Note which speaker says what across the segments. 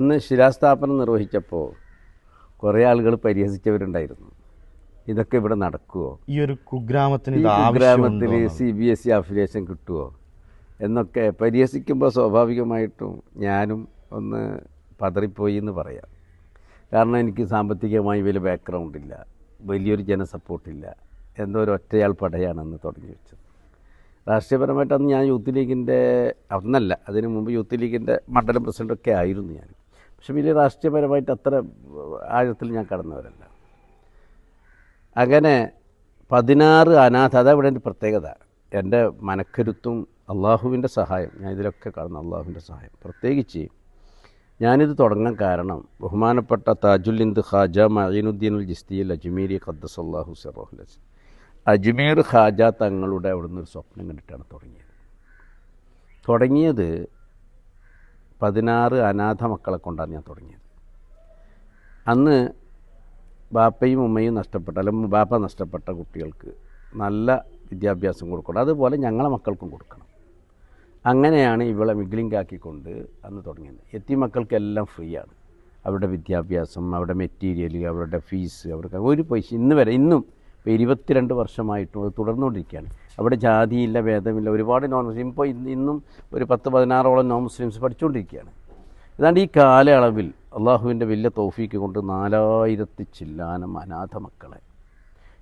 Speaker 1: ഇന്ന് ശിലാസ്ഥാപനം നിർവഹിച്ചപ്പോൾ കുറേ ആളുകൾ പരിഹസിച്ചവരുണ്ടായിരുന്നു. ഇതൊക്കെ ഇവിടെ നടക്കുമോ,
Speaker 2: ഈ ഒരു കുഗ്രാമത്തിന്
Speaker 1: കുഗ്രാമത്തിൽ CBSE അഫിലിയേഷൻ കിട്ടുമോ എന്നൊക്കെ പരിഹസിക്കുമ്പോൾ സ്വാഭാവികമായിട്ടും ഞാനും ഒന്ന് പതറിപ്പോയി എന്ന് പറയാം. കാരണം എനിക്ക് സാമ്പത്തികമായി വലിയ ബാക്ക്ഗ്രൗണ്ടില്ല, വലിയൊരു ജനസപ്പോർട്ടില്ല, എന്തോ ഒരു ഒറ്റയാൾ പടയാണെന്ന് തുടങ്ങി വെച്ചത്. രാഷ്ട്രീയപരമായിട്ട് അന്ന് ഞാൻ യൂത്ത് ലീഗിൻ്റെ അന്നല്ല, അതിനു മുമ്പ് യൂത്ത് ലീഗിൻ്റെ മണ്ഡലം പ്രസിഡൻ്റൊക്കെ ആയിരുന്നു ഞാൻ. പക്ഷെ വലിയ രാഷ്ട്രീയപരമായിട്ട് അത്ര ആഴത്തിൽ ഞാൻ കടന്നവരല്ല. അങ്ങനെ 16 അനാഥ, അതാ ഇവിടെ എൻ്റെ പ്രത്യേകത. എൻ്റെ മനക്കരുത്തും അള്ളാഹുവിൻ്റെ സഹായം, ഞാൻ ഇതിലൊക്കെ കാണുന്ന അള്ളാഹുവിൻ്റെ സഹായം. പ്രത്യേകിച്ച് ഞാനിത് തുടങ്ങാൻ കാരണം ബഹുമാനപ്പെട്ട താജുൽ ഖാജ മഈനുദ്ദീൻ അൽ ജിസ്തി അൽ അജ്മീരി ഖദ്ദസല്ലാഹു സിറഹുൽ അസീസ്, അജ്മീർ ഖാജ തങ്ങളുടെ അവിടുന്ന് ഒരു സ്വപ്നം കണ്ടിട്ടാണ് തുടങ്ങിയത്. 16 അനാഥ മക്കളെ കൊണ്ടാണ് ഞാൻ തുടങ്ങിയത്. അന്ന് ബാപ്പയും ഉമ്മയും നഷ്ടപ്പെട്ട, അല്ലെങ്കിൽ ബാപ്പ നഷ്ടപ്പെട്ട കുട്ടികൾക്ക് നല്ല വിദ്യാഭ്യാസം കൊടുക്കണം, അതുപോലെ ഞങ്ങളെ മക്കൾക്കും കൊടുക്കണം. അങ്ങനെയാണ് ഇവളെ മിഗ്ലിംഗാക്കിക്കൊണ്ട് അന്ന് തുടങ്ങിയത്. യത്തീം മക്കൾക്കെല്ലാം ഫ്രീ ആണ്, അവരുടെ വിദ്യാഭ്യാസം, അവരുടെ മെറ്റീരിയൽ, അവരുടെ ഫീസ്, അവർക്ക് ഒരു പൈസ ഇന്ന് വരെ, ഇന്നും ഇപ്പോൾ 22 വർഷമായിട്ടും അത് തുടർന്നുകൊണ്ടിരിക്കുകയാണ്. അവിടെ ജാതിയില്ല, ഭേദമില്ല, ഒരുപാട് നോൺ മുസ്ലിം ഇപ്പോൾ ഇന്നും ഒരു 10-16ഓളം നോൺ മുസ്ലിംസ് പഠിച്ചുകൊണ്ടിരിക്കുകയാണ്. ഏതാണ്ട് ഈ കാലയളവിൽ അള്ളാഹുവിൻ്റെ വലിയ തൗഫീക്ക് കൊണ്ട് 4000 ചില്ലാനം അനാഥ മക്കളെ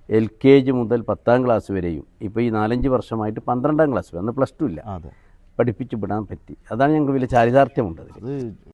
Speaker 1: LKG മുതൽ 10ാം ക്ലാസ് വരെയും, ഇപ്പോൾ ഈ 4-5 വർഷമായിട്ട് 12ാം ക്ലാസ് വരെ, അന്ന് +2 ഇല്ല, പഠിപ്പിച്ച് വിടാൻ പറ്റി. അതാണ് ഞങ്ങൾക്ക് വലിയ ചാരിതാർത്ഥ്യമുണ്ട്.